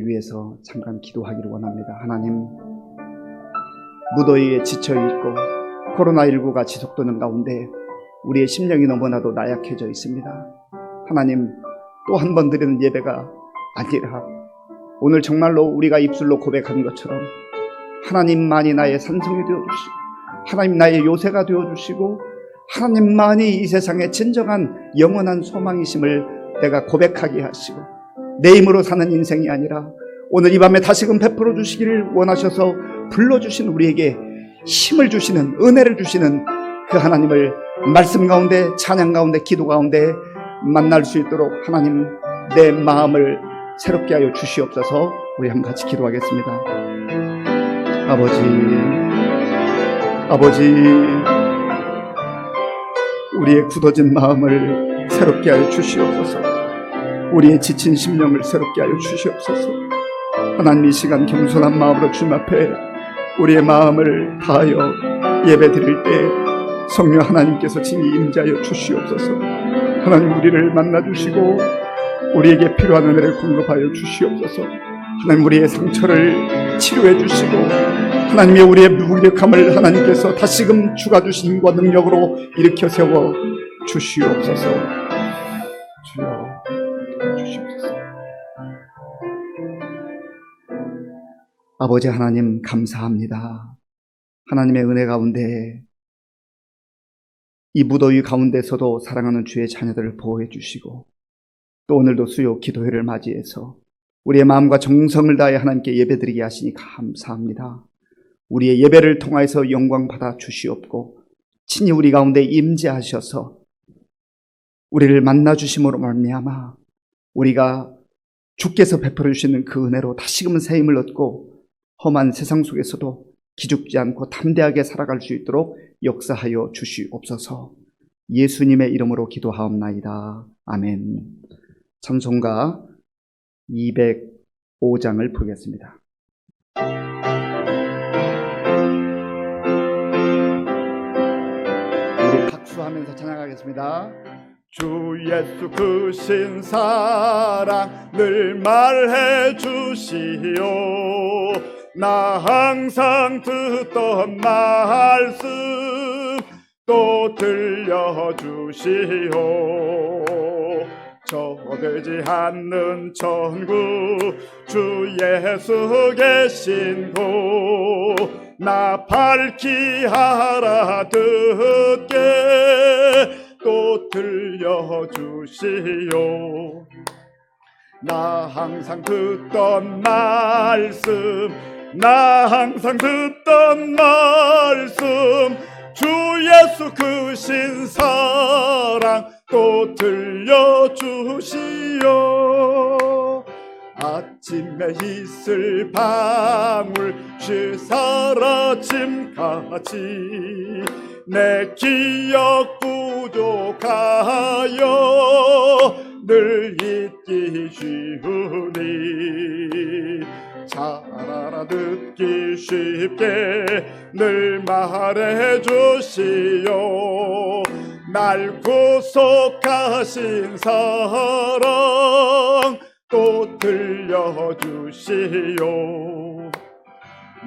이들을 위해서 잠깐 기도하기를 원합니다. 하나님, 무더위에 지쳐있고 코로나19가 지속되는 가운데 우리의 심령이 너무나도 나약해져 있습니다. 하나님, 또 한 번 드리는 예배가 아니라 오늘 정말로 우리가 입술로 고백한 것처럼 하나님만이 나의 산성이 되어주시고 하나님 나의 요새가 되어주시고 하나님만이 이 세상의 진정한 영원한 소망이심을 내가 고백하게 하시고 내 힘으로 사는 인생이 아니라 오늘 이 밤에 다시금 베풀어 주시기를 원하셔서 불러주신 우리에게 힘을 주시는, 은혜를 주시는 그 하나님을 말씀 가운데, 찬양 가운데, 기도 가운데 만날 수 있도록 하나님, 내 마음을 새롭게 하여 주시옵소서. 우리 한번 같이 기도하겠습니다. 아버지, 우리의 굳어진 마음을 새롭게 하여 주시옵소서. 우리의 지친 심령을 새롭게 하여 주시옵소서. 하나님, 이 시간 겸손한 마음으로 주님 앞에 우리의 마음을 다하여 예배 드릴 때 성령 하나님께서 친히 임재하여 주시옵소서. 하나님, 우리를 만나주시고 우리에게 필요한 은혜를 공급하여 주시옵소서. 하나님, 우리의 상처를 치료해 주시고 하나님의 우리의 무기력함을 하나님께서 다시금 주가 주신 힘과 능력으로 일으켜 세워 주시옵소서. 주여, 주시옵소서. 아버지 하나님, 감사합니다. 하나님의 은혜 가운데 이 무더위 가운데서도 사랑하는 주의 자녀들을 보호해 주시고 또 오늘도 수요 기도회를 맞이해서 우리의 마음과 정성을 다해 하나님께 예배드리게 하시니 감사합니다. 우리의 예배를 통하여서 영광 받아 주시옵고 친히 우리 가운데 임재하셔서 우리를 만나 주심으로 말미암아 우리가 주께서 베풀어 주시는 그 은혜로 다시금 새 힘을 얻고 험한 세상 속에서도 기죽지 않고 담대하게 살아갈 수 있도록 역사하여 주시옵소서. 예수님의 이름으로 기도하옵나이다. 아멘. 찬송가 205장을 부르겠습니다. 우리 박수하면서 찬양하겠습니다. 주 예수 크신 사랑 늘 말해 주시오. 나 항상 듣던 말씀 또 들려주시오. 저되지 않는 천국 주 예수 계신 곳 나 밝히 알아듣게 또 들려주시오. 나 항상 듣던 말씀 나 항상 듣던 말씀 주 예수 크신 사랑 또 들려주시오. 아침에 이슬 방울씩 사라짐같이 내 기억 부족하여 늘 잊기 쉬우니 잘 알아듣기 쉽게 늘 말해주시오. 날 구속하신 사랑 또 들려주시오.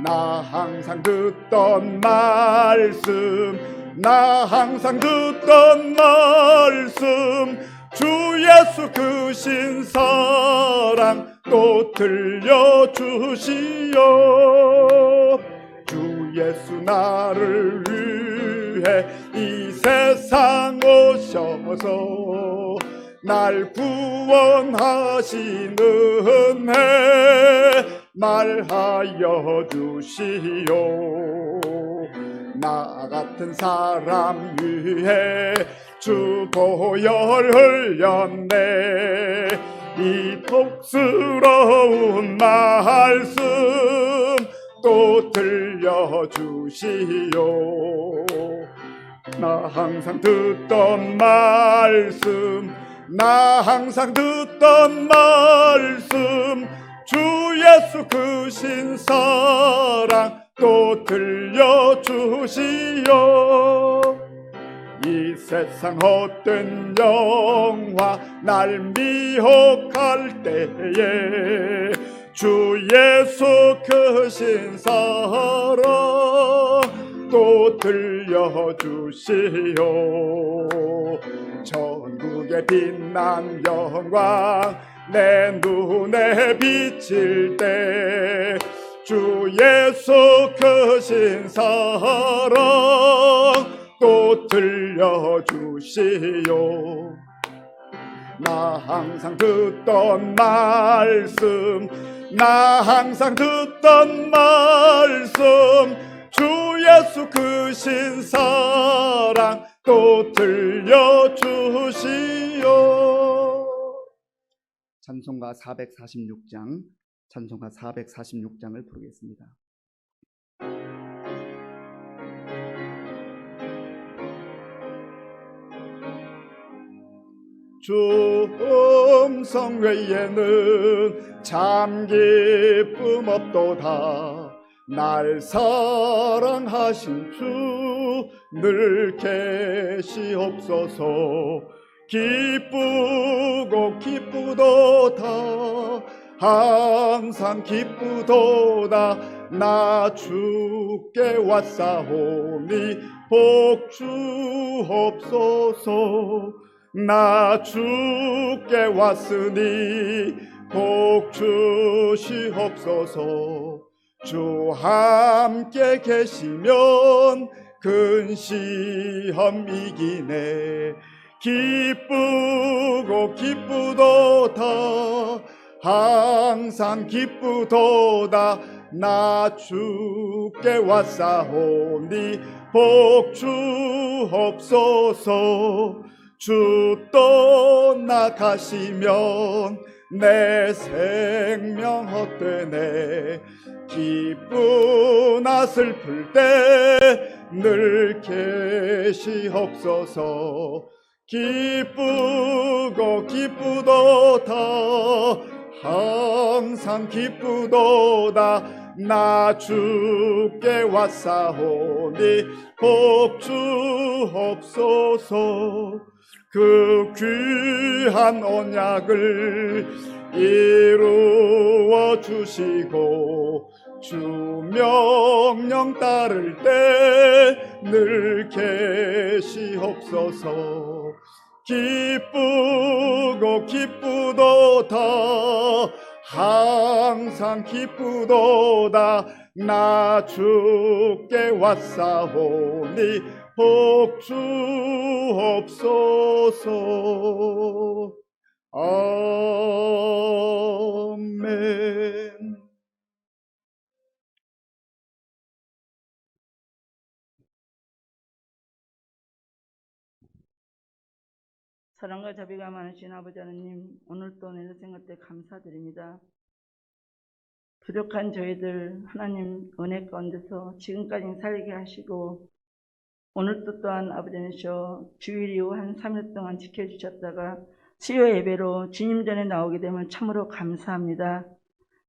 나 항상 듣던 말씀 나 항상 듣던 말씀 주 예수 크신 사랑 또 들려주시오. 주 예수 나를 위해 이 세상 오셔서 날 구원하신 은혜 말하여 주시오. 나 같은 사람 위해 주 보혈 흘렸네. 이 복스러운 말씀 또 들려주시오. 나 항상 듣던 말씀 나 항상 듣던 말씀 주 예수 크신 사랑 또 들려주시오. 이 세상 헛된 영화 날 미혹할 때에 주 예수 크신 사랑 또 들려주시오. 전국에 빛난 영광 내 눈에 비칠 때 주 예수 크신 사랑 또 들려주시오. 나 항상 듣던 말씀, 나 항상 듣던 말씀, 주 예수 크신 사랑 또 들려주시오. 찬송가 446장, 찬송가 446장을 부르겠습니다. 주 음성 외에는 참 기쁨 없도다. 날 사랑하신 주 늘 계시옵소서. 기쁘고 기쁘도다. 항상 기쁘도다. 나 주께 왔사오니 복 주옵소서. 나 주께 왔으니 복 주시옵소서. 주 함께 계시면 근시험 이기네. 기쁘고 기쁘도다. 항상 기쁘도다. 나 주께 왔사오니 복 주옵소서. 주 떠나가시면 내 생명 헛되네. 기쁘나 슬플 때 늘 계시옵소서. 기쁘고 기쁘도다. 항상 기쁘도다. 나 주께 왔사오니 복 주옵소서. 그 귀한 언약을 이루어 주시고 주 명령 따를 때 늘 계시옵소서. 기쁘고 기쁘도다. 항상 기쁘도다. 나 주께 왔사오니 복 주옵소서. 아멘. 사랑과 자비가 많으신 아버지 하나님, 오늘 또 내 생각 때 감사드립니다. 부족한 저희들 하나님 은혜 가운데서 지금까지 살게 하시고 오늘도 또한 아버지는쇼 주일 이후 한 3일 동안 지켜주셨다가 수요 예배로 주님 전에 나오게 되면 참으로 감사합니다.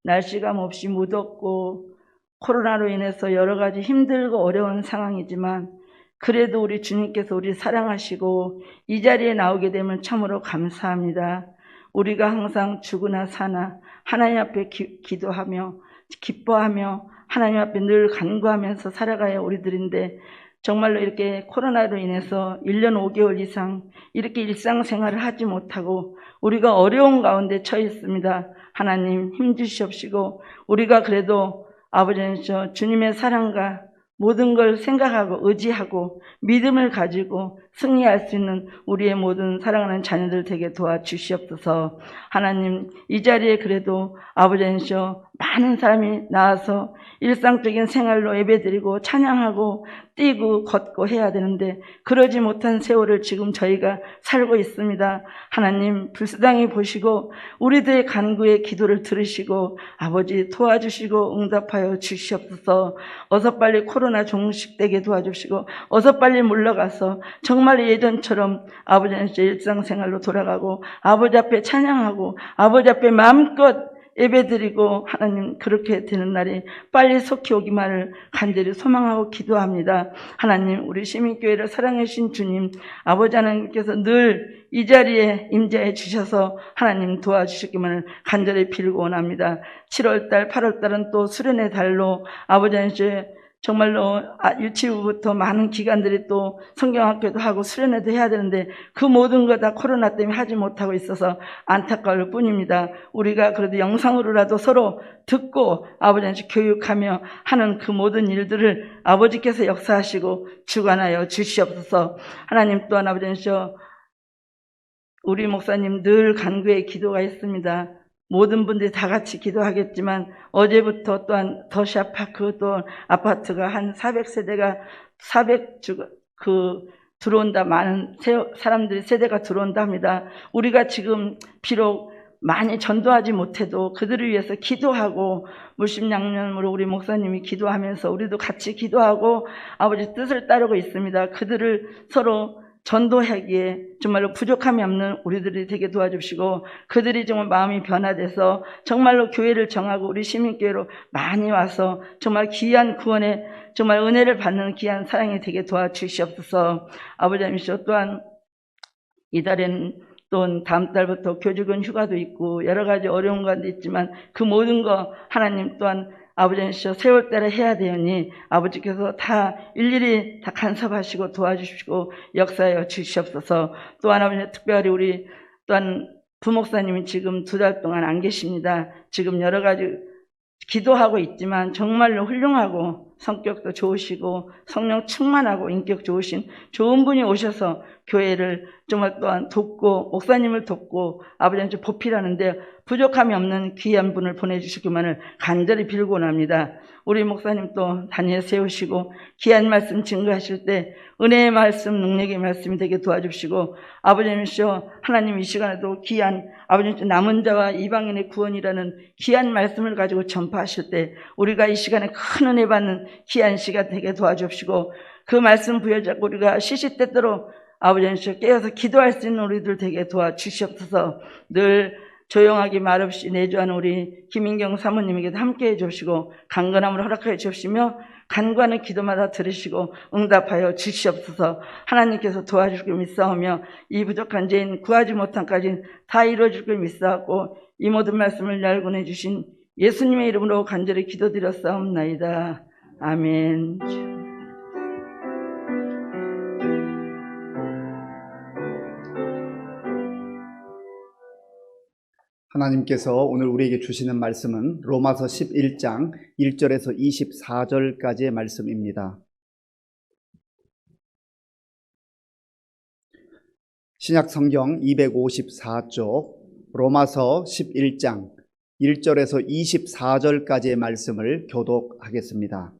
날씨가 몹시 무덥고 코로나로 인해서 여러 가지 힘들고 어려운 상황이지만 그래도 우리 주님께서 우리 사랑하시고 이 자리에 나오게 되면 참으로 감사합니다. 우리가 항상 죽으나 사나 하나님 앞에 기도하며 기뻐하며 하나님 앞에 늘 간구하면서 살아가야 우리들인데 정말로 이렇게 코로나로 인해서 1년 5개월 이상 이렇게 일상생활을 하지 못하고 우리가 어려운 가운데 처해 있습니다. 하나님 힘주시옵시고 우리가 그래도 아버지는 주님의 사랑과 모든 걸 생각하고 의지하고 믿음을 가지고 승리할 수 있는 우리의 모든 사랑하는 자녀들 되게 도와주시옵소서. 하나님 이 자리에 그래도 아버지는쇼 많은 사람이 나와서 일상적인 생활로 예배드리고 찬양하고 뛰고 걷고 해야 되는데 그러지 못한 세월을 지금 저희가 살고 있습니다. 하나님 불쌍히 보시고 우리들의 간구의 기도를 들으시고 아버지 도와주시고 응답하여 주시옵소서. 어서 빨리 코로나 종식되게 도와주시고 어서 빨리 물러가서 정말 예전처럼 아버지는 일상생활로 돌아가고 아버지 앞에 찬양하고 아버지 앞에 마음껏 예배드리고 하나님 그렇게 되는 날이 빨리 속히 오기만을 간절히 소망하고 기도합니다. 하나님 우리 시민교회를 사랑해 주신 주님 아버지 하나님께서 늘 이 자리에 임재해 주셔서 하나님 도와주시기만을 간절히 빌고 원합니다. 7월달 8월달은 또 수련의 달로 아버지 하나님 정말로 유치부부터 많은 기관들이 또 성경학교도 하고 수련회도 해야 되는데 그 모든 거 다 코로나 때문에 하지 못하고 있어서 안타까울 뿐입니다. 우리가 그래도 영상으로라도 서로 듣고 아버지한테 교육하며 하는 그 모든 일들을 아버지께서 역사하시고 주관하여 주시옵소서. 하나님 또한 아버지한테 우리 목사님 늘 간구의 기도가 있습니다. 모든 분들이 다 같이 기도하겠지만 어제부터 또한 더시아파크 또 아파트가 한 400세대가 들어온다. 많은 사람들이 세대가 들어온다 합니다. 우리가 지금 비록 많이 전도하지 못해도 그들을 위해서 기도하고 물심양면으로 우리 목사님이 기도하면서 우리도 같이 기도하고 아버지 뜻을 따르고 있습니다. 그들을 서로 전도하기에 정말로 부족함이 없는 우리들이 되게 도와주시고 그들이 정말 마음이 변화돼서 정말로 교회를 정하고 우리 시민교회로 많이 와서 정말 귀한 구원에 정말 은혜를 받는 귀한 사랑이 되게 도와주시옵소서. 아버지 하나님 또한 이달에는 또 다음 달부터 교직원 휴가도 있고 여러 가지 어려운 것도 있지만 그 모든 거 하나님 또한 아버지께서 세월대로 해야 되오니 아버지께서 다 일일이 다 간섭하시고 도와주시고 역사하여 주시옵소서. 또한 아버지 특별히 우리 또한 부목사님이 지금 2달 동안 안 계십니다. 지금 여러 가지 기도하고 있지만 정말로 훌륭하고 성격도 좋으시고 성령 충만하고 인격 좋으신 좋은 분이 오셔서 교회를 정말 또한 돕고 목사님을 돕고 아버지한테 보필하는데 부족함이 없는 귀한 분을 보내주시기만을 간절히 빌고 원합니다. 우리 목사님 또 단위에 세우시고 귀한 말씀 증거하실 때 은혜의 말씀, 능력의 말씀이 되게 도와주시고 아버지님이시여 하나님 이 시간에도 귀한 아버지님 남은 자와 이방인의 구원이라는 귀한 말씀을 가지고 전파하실 때 우리가 이 시간에 큰 은혜 받는 귀한 시간 되게 도와주시고 그 말씀 부여잡고 우리가 시시때때로 아버지님이시여 깨어서 기도할 수 있는 우리들 되게 도와주시옵소서. 늘 조용하게 말없이 내주하는 우리 김인경 사모님에게도 함께해 주시고 강건함을 허락하여 주시며 간구하는 기도마다 들으시고 응답하여 주시옵소서. 하나님께서 도와줄 걸 믿사오며 이 부족한 죄인 구하지 못한까지 다 이루어질 걸 믿사오고 이 모든 말씀을 날고내 주신 예수님의 이름으로 간절히 기도드렸사옵나이다. 아멘. 하나님께서 오늘 우리에게 주시는 말씀은 로마서 11장 1절에서 24절까지의 말씀입니다. 신약 성경 254쪽 로마서 11장 1절에서 24절까지의 말씀을 교독하겠습니다.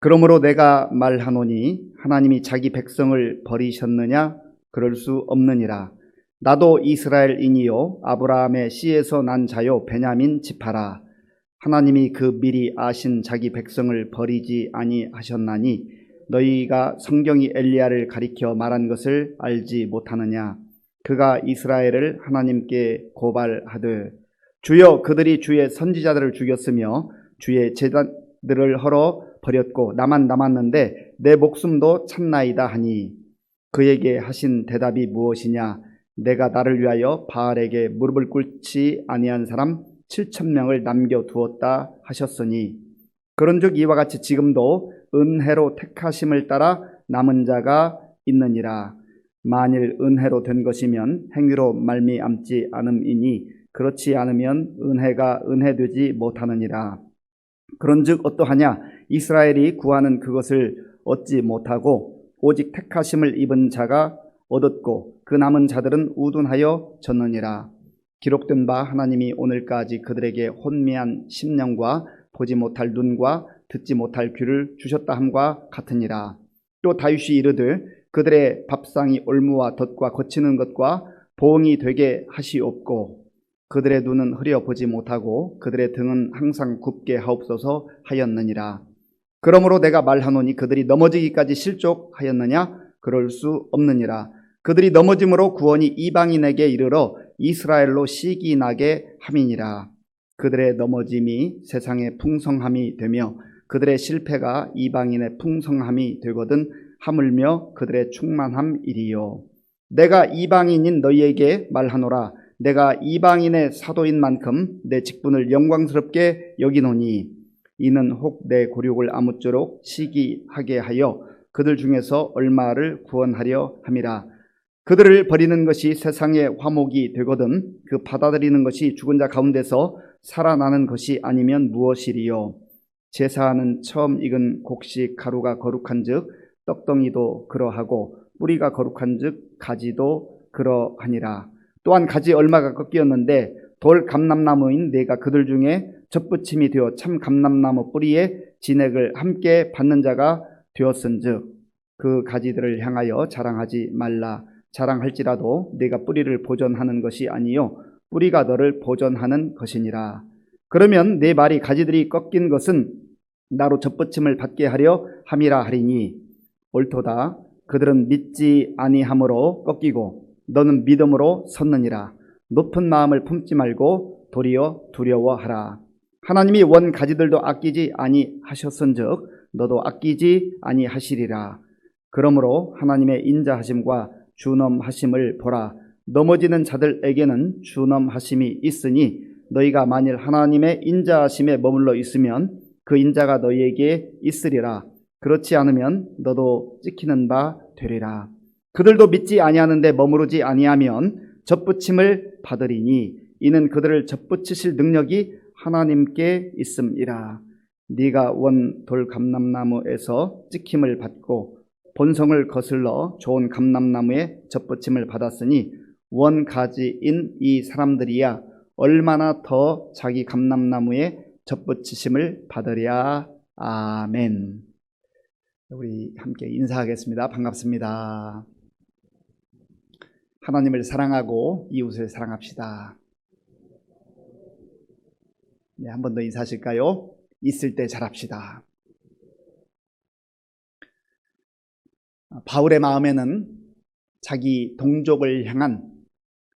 그러므로 내가 말하노니 하나님이 자기 백성을 버리셨느냐? 그럴 수 없느니라. 나도 이스라엘인이요 아브라함의 씨에서 난 자요 베냐민 지파라. 하나님이 그 미리 아신 자기 백성을 버리지 아니하셨나니 너희가 성경이 엘리야를 가리켜 말한 것을 알지 못하느냐. 그가 이스라엘을 하나님께 고발하되 주여 그들이 주의 선지자들을 죽였으며 주의 제단들을 헐어 버렸고 나만 남았는데 내 목숨도 참나이다 하니 그에게 하신 대답이 무엇이냐. 내가 나를 위하여 바알에게 무릎을 꿇지 아니한 사람 7,000명을 남겨두었다 하셨으니 그런즉 이와 같이 지금도 은혜로 택하심을 따라 남은 자가 있느니라. 만일 은혜로 된 것이면 행위로 말미암지 않음이니 그렇지 않으면 은혜가 은혜되지 못하느니라. 그런즉 어떠하냐. 이스라엘이 구하는 그것을 얻지 못하고 오직 택하심을 입은 자가 얻었고 그 남은 자들은 우둔하여 졌느니라. 기록된 바 하나님이 오늘까지 그들에게 혼미한 심령과 보지 못할 눈과 듣지 못할 귀를 주셨다 함과 같으니라. 또 다윗이 이르되 그들의 밥상이 올무와 덫과 거치는 것과 보응이 되게 하시옵고 그들의 눈은 흐려 보지 못하고 그들의 등은 항상 굽게 하옵소서 하였느니라. 그러므로 내가 말하노니 그들이 넘어지기까지 실족하였느냐? 그럴 수 없느니라. 그들이 넘어짐으로 구원이 이방인에게 이르러 이스라엘로 시기 나게 함이니라. 그들의 넘어짐이 세상의 풍성함이 되며 그들의 실패가 이방인의 풍성함이 되거든 하물며 그들의 충만함이리요. 내가 이방인인 너희에게 말하노라. 내가 이방인의 사도인 만큼 내 직분을 영광스럽게 여기노니 이는 혹 내 곤욕을 아무쪼록 시기하게 하여 그들 중에서 얼마를 구원하려 함이라. 그들을 버리는 것이 세상의 화목이 되거든 그 받아들이는 것이 죽은 자 가운데서 살아나는 것이 아니면 무엇이리요. 제사하는 처음 익은 곡식 가루가 거룩한즉 떡덩이도 그러하고 뿌리가 거룩한즉 가지도 그러하니라. 또한 가지 얼마가 꺾이었는데 돌 감람나무인 내가 그들 중에 접붙임이 되어 참 감람나무 뿌리에 진액을 함께 받는 자가 되었은즉 그 가지들을 향하여 자랑하지 말라. 자랑할지라도 내가 뿌리를 보존하는 것이 아니요 뿌리가 너를 보존하는 것이니라. 그러면 내 말이 가지들이 꺾인 것은 나로 접붙임을 받게 하려 함이라 하리니 옳도다. 그들은 믿지 아니함으로 꺾이고 너는 믿음으로 섰느니라. 높은 마음을 품지 말고 도리어 두려워하라. 하나님이 원 가지들도 아끼지 아니하셨은즉 너도 아끼지 아니하시리라. 그러므로 하나님의 인자하심과 준엄하심을 보라. 넘어지는 자들에게는 준엄하심이 있으니 너희가 만일 하나님의 인자하심에 머물러 있으면 그 인자가 너희에게 있으리라. 그렇지 않으면 너도 찍히는 바 되리라. 그들도 믿지 아니하는데 머무르지 아니하면 접붙임을 받으리니 이는 그들을 접붙이실 능력이 하나님께 있음이라. 네가 원 돌 감람나무에서 찍힘을 받고 본성을 거슬러 좋은 감람나무에 접붙임을 받았으니 원 가지인 이 사람들이야 얼마나 더 자기 감람나무에 접붙이심을 받으랴. 아멘. 우리 함께 인사하겠습니다. 반갑습니다. 하나님을 사랑하고 이웃을 사랑합시다. 네, 한 번 더 인사하실까요? 있을 때 잘합시다. 바울의 마음에는 자기 동족을 향한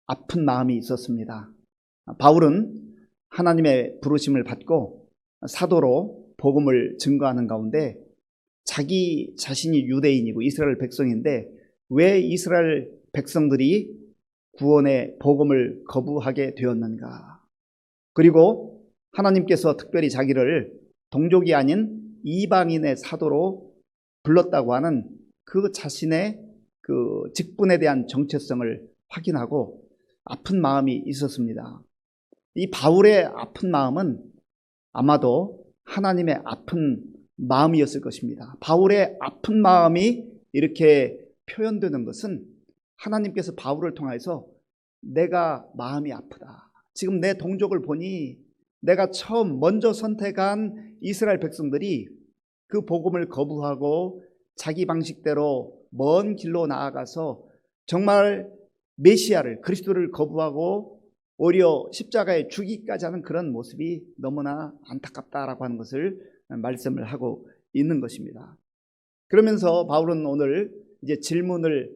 아픈 마음이 있었습니다. 바울은 하나님의 부르심을 받고 사도로 복음을 증거하는 가운데 자기 자신이 유대인이고 이스라엘 백성인데 왜 이스라엘 백성들이 구원의 복음을 거부하게 되었는가? 그리고 하나님께서 특별히 자기를 동족이 아닌 이방인의 사도로 불렀다고 하는 그 자신의 그 직분에 대한 정체성을 확인하고 아픈 마음이 있었습니다. 이 바울의 아픈 마음은 아마도 하나님의 아픈 마음이었을 것입니다. 바울의 아픈 마음이 이렇게 표현되는 것은 하나님께서 바울을 통해서 내가 마음이 아프다. 지금 내 동족을 보니 내가 처음 먼저 선택한 이스라엘 백성들이 그 복음을 거부하고 자기 방식대로 먼 길로 나아가서 정말 메시아를 그리스도를 거부하고 오히려 십자가에 죽기까지 하는 그런 모습이 너무나 안타깝다라고 하는 것을 말씀을 하고 있는 것입니다. 그러면서 바울은 오늘 이제 질문을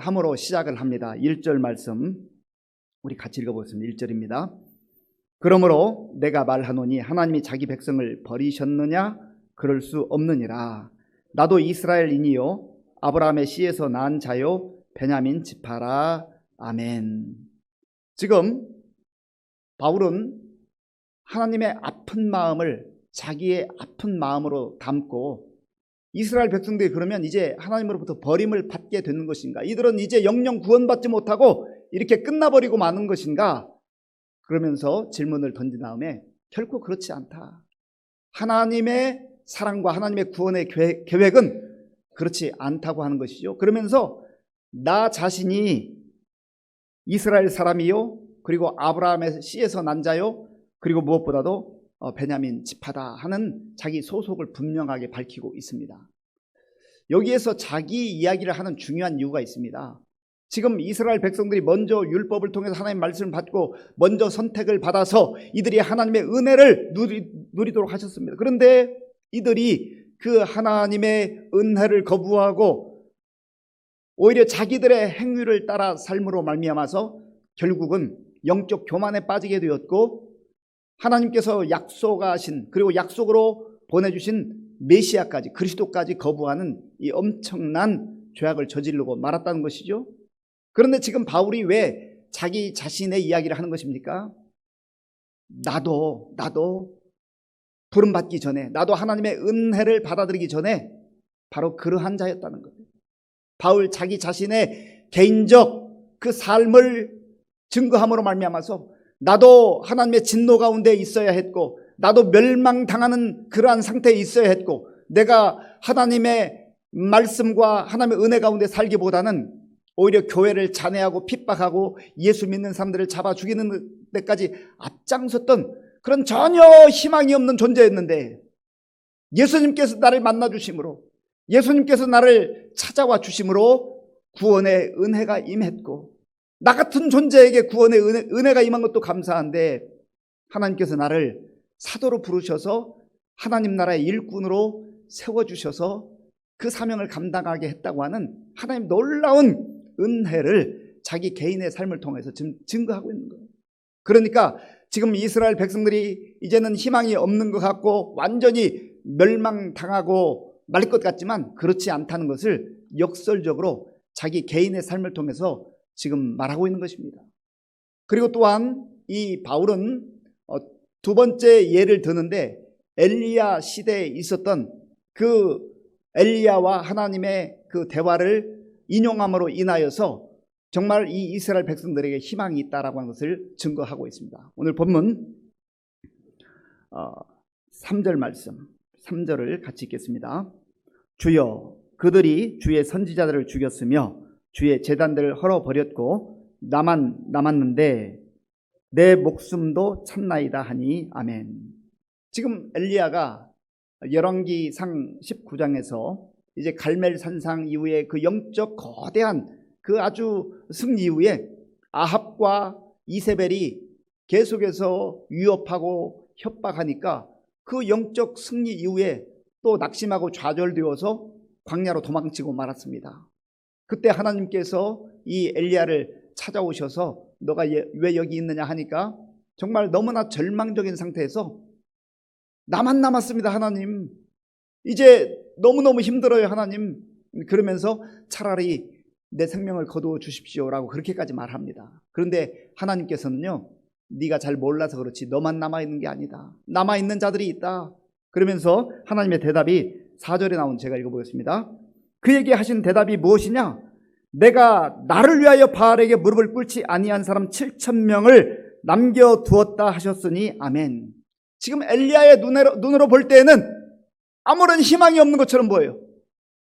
함으로 시작을 합니다. 1절 말씀 우리 같이 읽어보겠습니다. 1절입니다. 그러므로 내가 말하노니 하나님이 자기 백성을 버리셨느냐? 그럴 수 없느니라. 나도 이스라엘인이요 아브라함의 씨에서 난 자요 베냐민 지파라. 아멘. 지금 바울은 하나님의 아픈 마음을 자기의 아픈 마음으로 담고 이스라엘 백성들이 그러면 이제 하나님으로부터 버림을 받게 되는 것인가? 이들은 이제 영영 구원받지 못하고 이렇게 끝나버리고 마는 것인가? 그러면서 질문을 던진 다음에 결코 그렇지 않다. 하나님의 사랑과 하나님의 구원의 계획은 그렇지 않다고 하는 것이죠. 그러면서 나 자신이 이스라엘 사람이요 그리고 아브라함의 씨에서 난 자요 그리고 무엇보다도 베냐민 지파다 하는 자기 소속을 분명하게 밝히고 있습니다. 여기에서 자기 이야기를 하는 중요한 이유가 있습니다. 지금 이스라엘 백성들이 먼저 율법을 통해서 하나님의 말씀을 받고 먼저 선택을 받아서 이들이 하나님의 은혜를 누리도록 하셨습니다. 그런데 이들이 그 하나님의 은혜를 거부하고 오히려 자기들의 행위를 따라 삶으로 말미암아서 결국은 영적 교만에 빠지게 되었고 하나님께서 약속하신 그리고 약속으로 보내주신 메시아까지 그리스도까지 거부하는 이 엄청난 죄악을 저지르고 말았다는 것이죠. 그런데 지금 바울이 왜 자기 자신의 이야기를 하는 것입니까? 나도 부름받기 전에, 나도 하나님의 은혜를 받아들이기 전에 바로 그러한 자였다는 거예요. 바울 자기 자신의 개인적 그 삶을 증거함으로 말미암아서 나도 하나님의 진노 가운데 있어야 했고, 나도 멸망당하는 그러한 상태에 있어야 했고, 내가 하나님의 말씀과 하나님의 은혜 가운데 살기보다는 오히려 교회를 잔해하고 핍박하고 예수 믿는 사람들을 잡아 죽이는 데까지 앞장섰던 그런 전혀 희망이 없는 존재였는데, 예수님께서 나를 만나 주심으로, 예수님께서 나를 찾아와 주심으로 구원의 은혜가 임했고, 나 같은 존재에게 구원의 은혜가 임한 것도 감사한데, 하나님께서 나를 사도로 부르셔서 하나님 나라의 일꾼으로 세워주셔서 그 사명을 감당하게 했다고 하는 하나님 놀라운 은혜를 자기 개인의 삶을 통해서 지금 증거하고 있는 거예요. 그러니까 지금 이스라엘 백성들이 이제는 희망이 없는 것 같고 완전히 멸망당하고 말 것 같지만 그렇지 않다는 것을 역설적으로 자기 개인의 삶을 통해서 지금 말하고 있는 것입니다. 그리고 또한 이 바울은 두 번째 예를 드는데, 엘리야 시대에 있었던 그 엘리야와 하나님의 그 대화를 인용함으로 인하여서 정말 이 이스라엘 백성들에게 희망이 있다라고 하는 것을 증거하고 있습니다. 오늘 본문 3절 말씀, 3절을 같이 읽겠습니다. 주여, 그들이 주의 선지자들을 죽였으며 주의 제단들을 헐어버렸고 나만 남았는데 내 목숨도 참나이다 하니 아멘. 지금 엘리야가 열왕기상 19장에서 이제 갈멜산상 이후에 그 영적 거대한 그 아주 승리 이후에 아합과 이세벨이 계속해서 위협하고 협박하니까 그 영적 승리 이후에 또 낙심하고 좌절되어서 광야로 도망치고 말았습니다. 그때 하나님께서 이 엘리야를 찾아오셔서 너가 왜 여기 있느냐 하니까 정말 너무나 절망적인 상태에서 나만 남았습니다 하나님, 이제 너무너무 힘들어요 하나님, 그러면서 차라리 내 생명을 거두어 주십시오라고 그렇게까지 말합니다. 그런데 하나님께서는요, 네가 잘 몰라서 그렇지 너만 남아있는 게 아니다, 남아있는 자들이 있다. 그러면서 하나님의 대답이 4절에 나온, 제가 읽어보겠습니다. 그에게 하신 대답이 무엇이냐? 내가 나를 위하여 바알에게 무릎을 꿇지 아니한 사람 7,000명을 남겨두었다 하셨으니 아멘. 지금 엘리야의 눈으로 볼 때에는 아무런 희망이 없는 것처럼 보여요.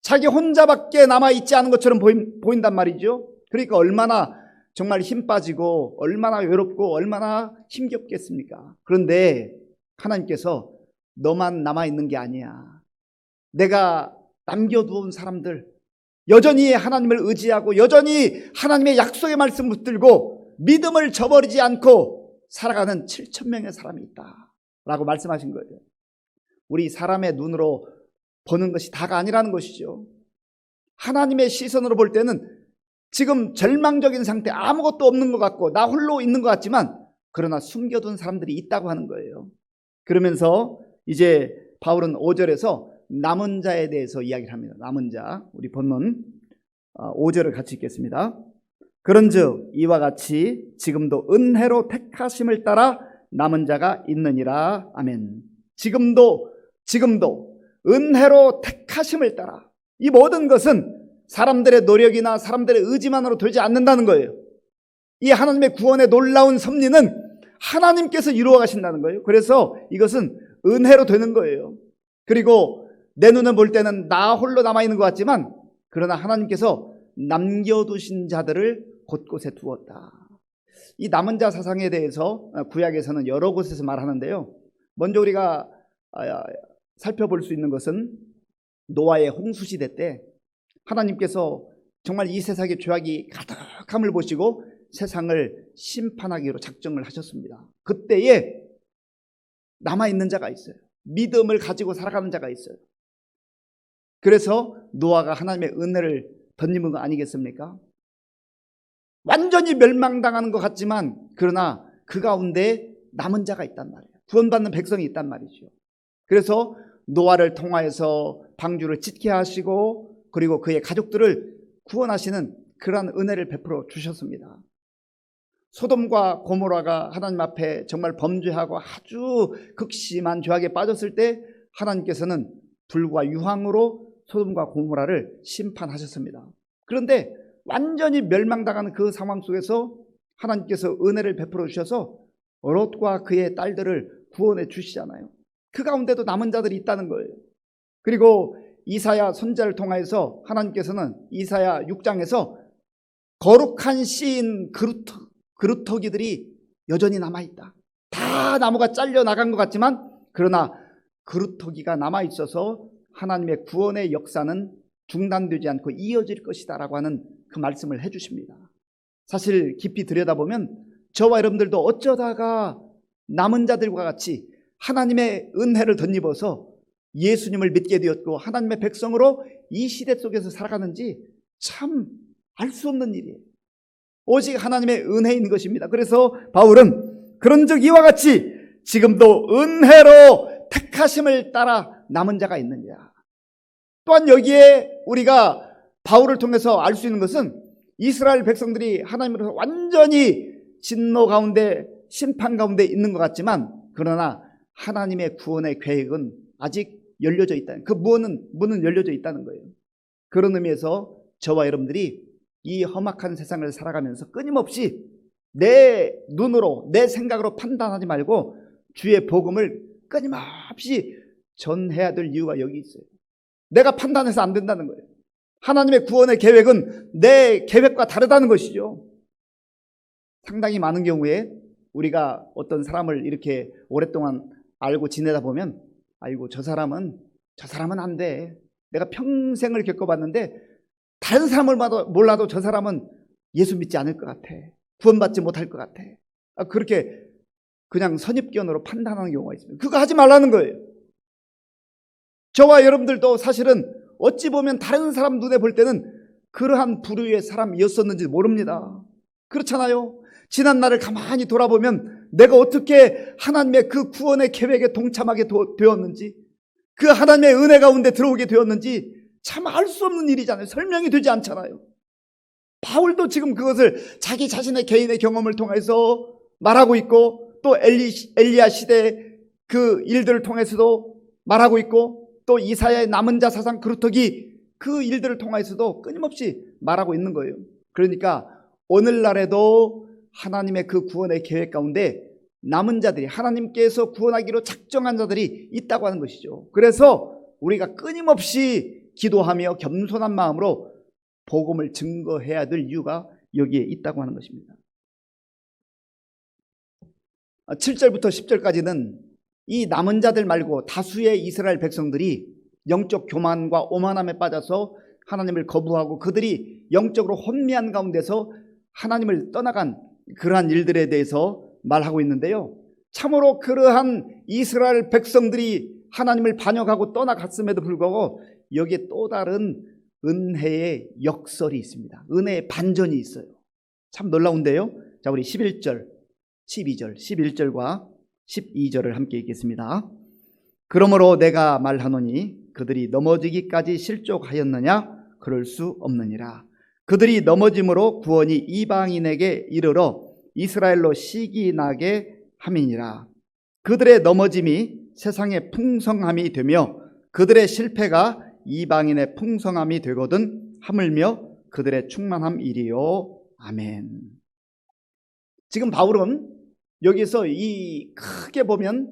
자기 혼자밖에 남아있지 않은 것처럼 보인단 말이죠. 그러니까 얼마나 정말 힘 빠지고 얼마나 외롭고 얼마나 힘겹겠습니까? 그런데 하나님께서 너만 남아있는 게 아니야, 내가 남겨두은 사람들, 여전히 하나님을 의지하고 여전히 하나님의 약속의 말씀 붙들고 믿음을 저버리지 않고 살아가는 7,000명의 사람이 있다 라고 말씀하신 거예요. 우리 사람의 눈으로 보는 것이 다가 아니라는 것이죠. 하나님의 시선으로 볼 때는 지금 절망적인 상태, 아무것도 없는 것 같고 나 홀로 있는 것 같지만 그러나 숨겨둔 사람들이 있다고 하는 거예요. 그러면서 이제 바울은 5절에서 남은 자에 대해서 이야기를 합니다. 남은 자, 우리 본문 5절을 같이 읽겠습니다. 그런즉 이와 같이 지금도 은혜로 택하심을 따라 남은 자가 있느니라. 아멘. 지금도 은혜로 택하심을 따라, 이 모든 것은 사람들의 노력이나 사람들의 의지만으로 되지 않는다는 거예요. 이 하나님의 구원의 놀라운 섭리는 하나님께서 이루어 가신다는 거예요. 그래서 이것은 은혜로 되는 거예요. 그리고 내 눈을 볼 때는 나 홀로 남아있는 것 같지만 그러나 하나님께서 남겨두신 자들을 곳곳에 두었다. 이 남은 자 사상에 대해서 구약에서는 여러 곳에서 말하는데요, 먼저 우리가 살펴볼 수 있는 것은 노아의 홍수시대 때 하나님께서 정말 이 세상에 죄악이 가득함을 보시고 세상을 심판하기로 작정을 하셨습니다. 그때에 남아있는 자가 있어요. 믿음을 가지고 살아가는 자가 있어요. 그래서 노아가 하나님의 은혜를 덧입은 거 아니겠습니까? 완전히 멸망당하는 것 같지만 그러나 그 가운데 남은 자가 있단 말이에요. 구원받는 백성이 있단 말이죠. 그래서 노아를 통하여서 방주를 짓게 하시고 그리고 그의 가족들을 구원하시는 그러한 은혜를 베풀어 주셨습니다. 소돔과 고모라가 하나님 앞에 정말 범죄하고 아주 극심한 죄악에 빠졌을 때 하나님께서는 불과 유황으로 소돔과 고모라를 심판하셨습니다. 그런데 완전히 멸망당하는 그 상황 속에서 하나님께서 은혜를 베풀어 주셔서 롯과 그의 딸들을 구원해 주시잖아요. 그 가운데도 남은 자들이 있다는 거예요. 그리고 이사야 선지자를 통하여서 하나님께서는 이사야 6장에서 거룩한 씨인 그루터기들이 여전히 남아있다. 다 나무가 잘려 나간 것 같지만 그러나 그루터기가 남아있어서 하나님의 구원의 역사는 중단되지 않고 이어질 것이다 라고 하는 그 말씀을 해주십니다. 사실 깊이 들여다보면 저와 여러분들도 어쩌다가 남은 자들과 같이 하나님의 은혜를 덧입어서 예수님을 믿게 되었고 하나님의 백성으로 이 시대 속에서 살아가는지 참 알 수 없는 일이에요. 오직 하나님의 은혜인 것입니다. 그래서 바울은 그런즉 이와 같이 지금도 은혜로 택하심을 따라 남은 자가 있느냐. 또한 여기에 우리가 바울을 통해서 알 수 있는 것은 이스라엘 백성들이 하나님으로서 완전히 진노 가운데 심판 가운데 있는 것 같지만 그러나 하나님의 구원의 계획은 아직 열려져 있다는, 그 문은 열려져 있다는 거예요. 그런 의미에서 저와 여러분들이 이 험악한 세상을 살아가면서 끊임없이 내 눈으로 내 생각으로 판단하지 말고 주의 복음을 끊임없이 전해야 될 이유가 여기 있어요. 내가 판단해서 안 된다는 거예요. 하나님의 구원의 계획은 내 계획과 다르다는 것이죠. 상당히 많은 경우에 우리가 어떤 사람을 이렇게 오랫동안 알고 지내다 보면 아이고 저 사람은 안 돼. 내가 평생을 겪어봤는데 다른 사람을 몰라도 저 사람은 예수 믿지 않을 것 같아. 구원받지 못할 것 같아. 그렇게 그냥 선입견으로 판단하는 경우가 있습니다. 그거 하지 말라는 거예요. 저와 여러분들도 사실은 어찌 보면 다른 사람 눈에 볼 때는 그러한 부류의 사람이었었는지 모릅니다. 그렇잖아요. 지난 날을 가만히 돌아보면 내가 어떻게 하나님의 그 구원의 계획에 동참하게 되었는지, 그 하나님의 은혜 가운데 들어오게 되었는지 참 알 수 없는 일이잖아요. 설명이 되지 않잖아요. 바울도 지금 그것을 자기 자신의 개인의 경험을 통해서 말하고 있고 또 엘리야 시대의 그 일들을 통해서도 말하고 있고 또 이사야의 남은 자 사상 그루터기 그 일들을 통해서도 끊임없이 말하고 있는 거예요. 그러니까 오늘날에도 하나님의 그 구원의 계획 가운데 남은 자들이, 하나님께서 구원하기로 작정한 자들이 있다고 하는 것이죠. 그래서 우리가 끊임없이 기도하며 겸손한 마음으로 복음을 증거해야 될 이유가 여기에 있다고 하는 것입니다. 7절부터 10절까지는 이 남은 자들 말고 다수의 이스라엘 백성들이 영적 교만과 오만함에 빠져서 하나님을 거부하고 그들이 영적으로 혼미한 가운데서 하나님을 떠나간 그러한 일들에 대해서 말하고 있는데요. 참으로 그러한 이스라엘 백성들이 하나님을 반역하고 떠나갔음에도 불구하고 여기에 또 다른 은혜의 역설이 있습니다. 은혜의 반전이 있어요. 참 놀라운데요. 자, 우리 11절, 12절, 11절과 12절을 함께 읽겠습니다. 그러므로 내가 말하노니 그들이 넘어지기까지 실족하였느냐? 그럴 수 없느니라. 그들이 넘어짐으로 구원이 이방인에게 이르러 이스라엘로 시기나게 함이니라. 그들의 넘어짐이 세상의 풍성함이 되며 그들의 실패가 이방인의 풍성함이 되거든 하물며 그들의 충만함이리요. 아멘. 지금 바울은 여기서 이 크게 보면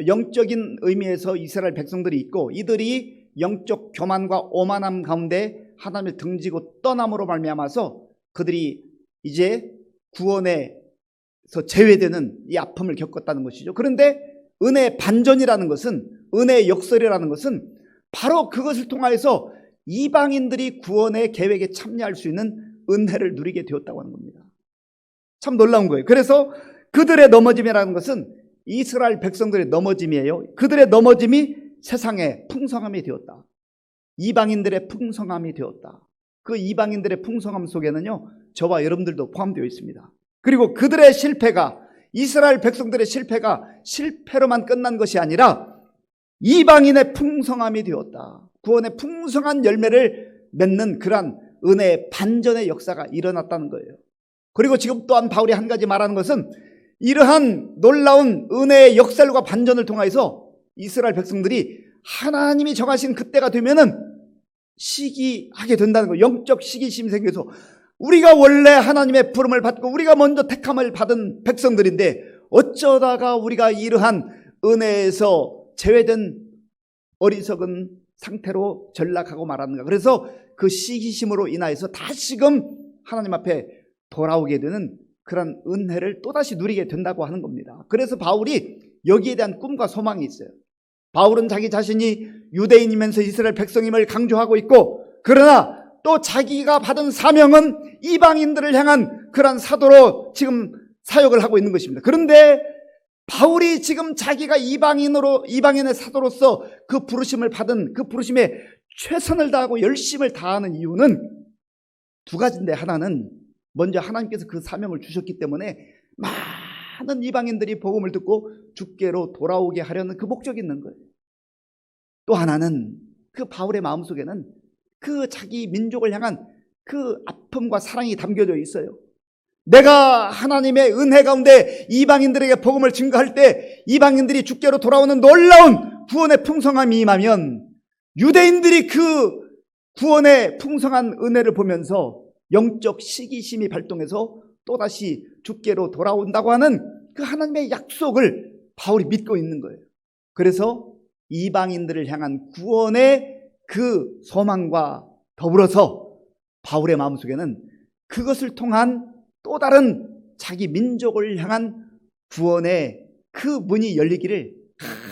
영적인 의미에서 이스라엘 백성들이 있고 이들이 영적 교만과 오만함 가운데 하나님을 등지고 떠남으로 말미암아서 그들이 이제 구원에서 제외되는 이 아픔을 겪었다는 것이죠. 그런데 은혜의 반전이라는 것은, 은혜의 역설이라는 것은 바로 그것을 통하여서 이방인들이 구원의 계획에 참여할 수 있는 은혜를 누리게 되었다고 하는 겁니다. 참 놀라운 거예요. 그래서 그들의 넘어짐이라는 것은 이스라엘 백성들의 넘어짐이에요. 그들의 넘어짐이 세상의 풍성함이 되었다. 이방인들의 풍성함이 되었다. 그 이방인들의 풍성함 속에는요, 저와 여러분들도 포함되어 있습니다. 그리고 그들의 실패가, 이스라엘 백성들의 실패가 실패로만 끝난 것이 아니라 이방인의 풍성함이 되었다. 구원의 풍성한 열매를 맺는 그러한 은혜의 반전의 역사가 일어났다는 거예요. 그리고 지금 또한 바울이 한 가지 말하는 것은 이러한 놀라운 은혜의 역설과 반전을 통해서 이스라엘 백성들이 하나님이 정하신 그때가 되면은 시기하게 된다는 거예요. 영적 시기심이 생겨서 우리가 원래 하나님의 부름을 받고 우리가 먼저 택함을 받은 백성들인데 어쩌다가 우리가 이러한 은혜에서 제외된 어리석은 상태로 전락하고 말았는가. 그래서 그 시기심으로 인하여서 다시금 하나님 앞에 돌아오게 되는 그런 은혜를 또다시 누리게 된다고 하는 겁니다. 그래서 바울이 여기에 대한 꿈과 소망이 있어요. 바울은 자기 자신이 유대인이면서 이스라엘 백성임을 강조하고 있고, 그러나 또 자기가 받은 사명은 이방인들을 향한 그런 사도로 지금 사역을 하고 있는 것입니다. 그런데 바울이 지금 자기가 이방인의 사도로서 그 부르심을 받은 그 부르심에 최선을 다하고 열심을 다하는 이유는 두 가지인데, 하나는 먼저 하나님께서 그 사명을 주셨기 때문에 많은 이방인들이 복음을 듣고 주께로 돌아오게 하려는 그 목적이 있는 거예요. 또 하나는 그 바울의 마음속에는 그 자기 민족을 향한 그 아픔과 사랑이 담겨져 있어요. 내가 하나님의 은혜 가운데 이방인들에게 복음을 증거할 때 이방인들이 주께로 돌아오는 놀라운 구원의 풍성함이 임하면 유대인들이 그 구원의 풍성한 은혜를 보면서 영적 시기심이 발동해서 또다시 주께로 돌아온다고 하는 그 하나님의 약속을 바울이 믿고 있는 거예요. 그래서 이방인들을 향한 구원의 그 소망과 더불어서 바울의 마음속에는 그것을 통한 또 다른 자기 민족을 향한 구원의 그 문이 열리기를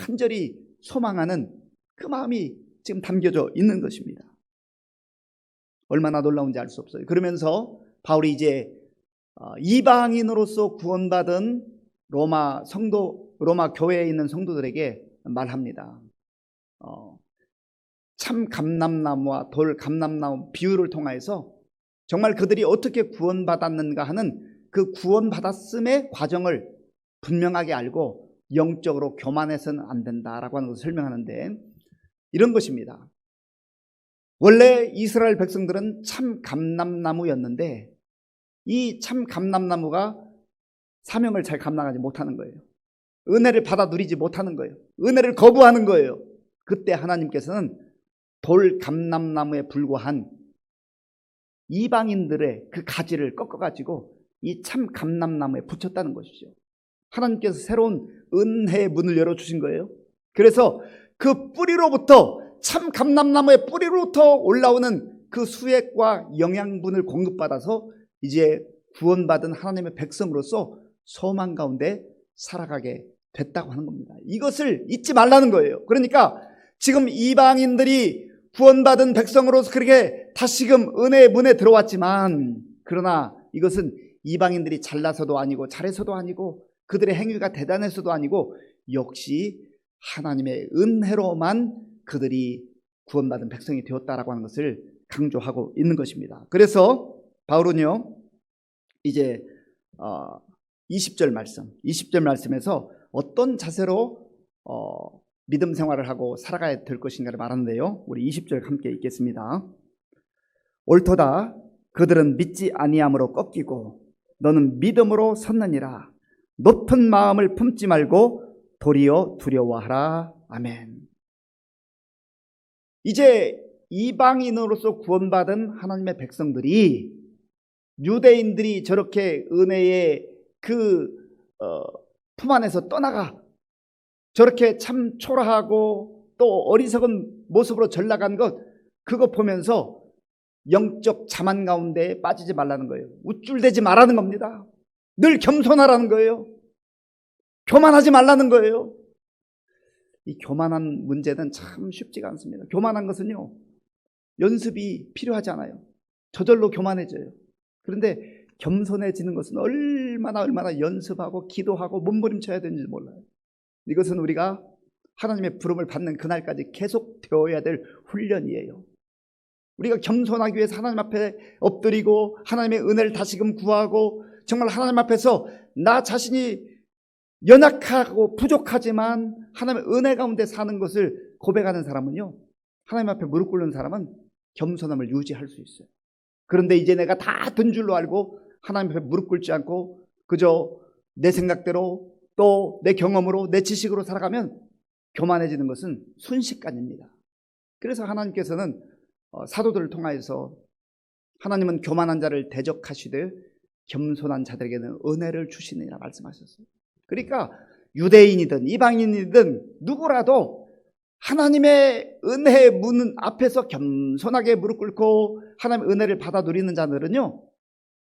간절히 소망하는 그 마음이 지금 담겨져 있는 것입니다. 얼마나 놀라운지 알 수 없어요. 그러면서 바울이 이제 이방인으로서 구원받은 로마 교회에 있는 성도들에게 말합니다. 참 감람나무와 돌 감람나무 비유를 통해서 정말 그들이 어떻게 구원받았는가 하는 그 구원받았음의 과정을 분명하게 알고 영적으로 교만해서는 안 된다라고 하는 것을 설명하는데, 이런 것입니다. 원래 이스라엘 백성들은 참 감람나무였는데 이 참 감람나무가 사명을 잘 감당하지 못하는 거예요. 은혜를 받아 누리지 못하는 거예요. 은혜를 거부하는 거예요. 그때 하나님께서는 돌 감람나무에 불과한 이방인들의 그 가지를 꺾어가지고 이 참 감람나무에 붙였다는 것이죠. 하나님께서 새로운 은혜의 문을 열어주신 거예요. 그래서 그 뿌리로부터, 참 감람나무의 뿌리로부터 올라오는 그 수액과 영양분을 공급받아서 이제 구원받은 하나님의 백성으로서 소망 가운데 살아가게 됐다고 하는 겁니다. 이것을 잊지 말라는 거예요. 그러니까 지금 이방인들이 구원받은 백성으로서 그렇게 다시금 은혜의 문에 들어왔지만, 그러나 이것은 이방인들이 잘나서도 아니고 잘해서도 아니고 그들의 행위가 대단해서도 아니고 역시 하나님의 은혜로만 그들이 구원받은 백성이 되었다라고 하는 것을 강조하고 있는 것입니다. 그래서 바울은요, 이제 20절 말씀에서 어떤 자세로 믿음 생활을 하고 살아가야 될 것인가를 말하는데요, 우리 20절 함께 읽겠습니다. 옳도다. 그들은 믿지 아니함으로 꺾이고 너는 믿음으로 섰느니라. 높은 마음을 품지 말고 도리어 두려워하라. 아멘. 이제 이방인으로서 구원받은 하나님의 백성들이, 유대인들이 저렇게 은혜의 그 품 안에서 떠나가 저렇게 참 초라하고 또 어리석은 모습으로 전락한 것, 그거 보면서 영적 자만 가운데 빠지지 말라는 거예요. 우쭐대지 말라는 겁니다. 늘 겸손하라는 거예요. 교만하지 말라는 거예요. 이 교만한 문제는 참 쉽지가 않습니다. 교만한 것은요, 연습이 필요하지 않아요. 저절로 교만해져요. 그런데 겸손해지는 것은 얼마나 연습하고 기도하고 몸부림쳐야 되는지 몰라요. 이것은 우리가 하나님의 부름을 받는 그날까지 계속 되어야 될 훈련이에요. 우리가 겸손하기 위해서 하나님 앞에 엎드리고 하나님의 은혜를 다시금 구하고 정말 하나님 앞에서 나 자신이 연약하고 부족하지만 하나님의 은혜 가운데 사는 것을 고백하는 사람은요, 하나님 앞에 무릎 꿇는 사람은 겸손함을 유지할 수 있어요. 그런데 이제 내가 다 된 줄로 알고 하나님 앞에 무릎 꿇지 않고 그저 내 생각대로 또 내 경험으로 내 지식으로 살아가면 교만해지는 것은 순식간입니다. 그래서 하나님께서는 사도들을 통하여서 하나님은 교만한 자를 대적하시되 겸손한 자들에게는 은혜를 주시느니라 말씀하셨어요. 그러니까 유대인이든 이방인이든 누구라도 하나님의 은혜의 문 앞에서 겸손하게 무릎 꿇고 하나님의 은혜를 받아 누리는 자들은요,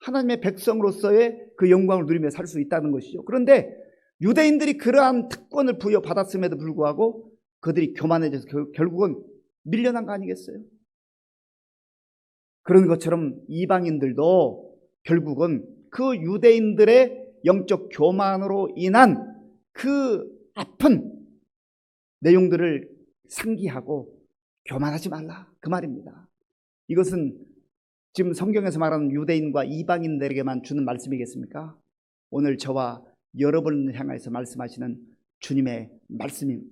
하나님의 백성으로서의 그 영광을 누리며 살 수 있다는 것이죠. 그런데 유대인들이 그러한 특권을 부여받았음에도 불구하고 그들이 교만해져서 결국은 밀려난 거 아니겠어요? 그런 것처럼 이방인들도 결국은 그 유대인들의 영적 교만으로 인한 그 아픈 내용들을 상기하고 교만하지 말라, 그 말입니다. 이것은 지금 성경에서 말하는 유대인과 이방인들에게만 주는 말씀이겠습니까? 오늘 저와 여러분을 향해서 말씀하시는 주님의 말씀인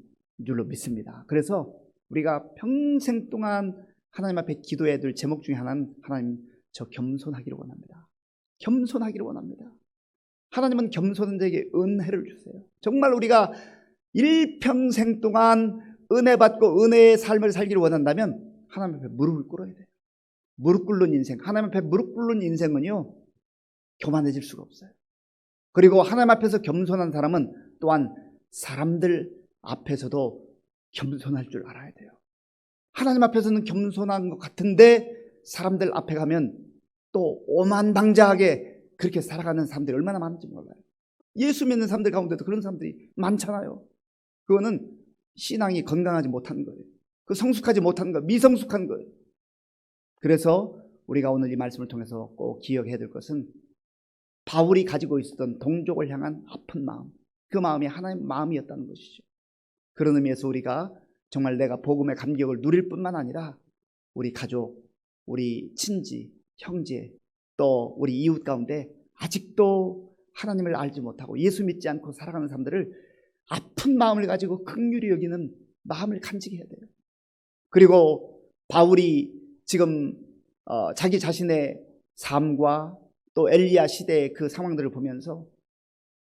줄로 믿습니다. 그래서 우리가 평생 동안 하나님 앞에 기도해야 될 제목 중에 하나는 하나님, 저 겸손하기를 원합니다. 겸손하기를 원합니다. 하나님은 겸손한 자에게 은혜를 주세요. 정말 우리가 일평생 동안 은혜 받고 은혜의 삶을 살기를 원한다면 하나님 앞에 무릎을 꿇어야 돼요. 무릎 꿇는 인생, 하나님 앞에 무릎 꿇는 인생은요, 교만해질 수가 없어요. 그리고 하나님 앞에서 겸손한 사람은 또한 사람들 앞에서도 겸손할 줄 알아야 돼요. 하나님 앞에서는 겸손한 것 같은데 사람들 앞에 가면 또 오만방자하게 그렇게 살아가는 사람들이 얼마나 많은지 몰라요. 예수 믿는 사람들 가운데도 그런 사람들이 많잖아요. 그거는 신앙이 건강하지 못한 거예요. 그 성숙하지 못한 거, 미성숙한 거예요. 그래서 우리가 오늘 이 말씀을 통해서 꼭 기억해야 될 것은 바울이 가지고 있었던 동족을 향한 아픈 마음, 그 마음이 하나님의 마음이었다는 것이죠. 그런 의미에서 우리가 정말 내가 복음의 감격을 누릴 뿐만 아니라 우리 가족, 우리 친지, 형제, 또 우리 이웃 가운데 아직도 하나님을 알지 못하고 예수 믿지 않고 살아가는 사람들을 아픈 마음을 가지고 긍휼히 여기는 마음을 간직해야 돼요. 그리고 바울이 지금 자기 자신의 삶과 또 엘리야 시대의 그 상황들을 보면서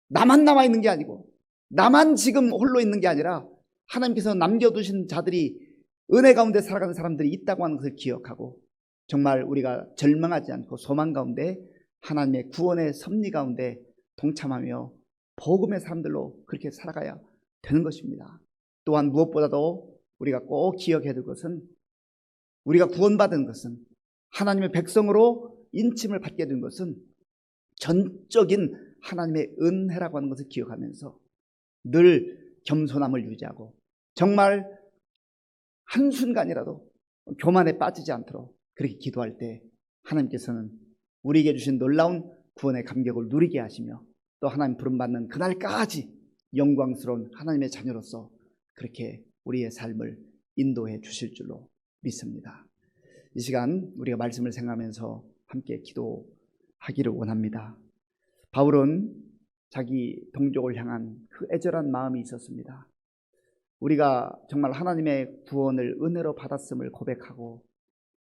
나만 남아 있는 게 아니고 나만 지금 홀로 있는 게 아니라 하나님께서 남겨두신 자들이 은혜 가운데 살아가는 사람들이 있다고 하는 것을 기억하고 정말 우리가 절망하지 않고 소망 가운데 하나님의 구원의 섭리 가운데 동참하며 복음의 사람들로 그렇게 살아가야 되는 것입니다. 또한 무엇보다도 우리가 꼭 기억해야 될 것은 우리가 구원받은 것은 하나님의 백성으로 인침을 받게 된 것은 전적인 하나님의 은혜라고 하는 것을 기억하면서 늘 겸손함을 유지하고 정말 한순간이라도 교만에 빠지지 않도록 그렇게 기도할 때 하나님께서는 우리에게 주신 놀라운 구원의 감격을 누리게 하시며 또 하나님 부름받는 그날까지 영광스러운 하나님의 자녀로서 그렇게 우리의 삶을 인도해 주실 줄로 믿습니다. 이 시간 우리가 말씀을 생각하면서 함께 기도하기를 원합니다. 바울은 자기 동족을 향한 그 애절한 마음이 있었습니다. 우리가 정말 하나님의 구원을 은혜로 받았음을 고백하고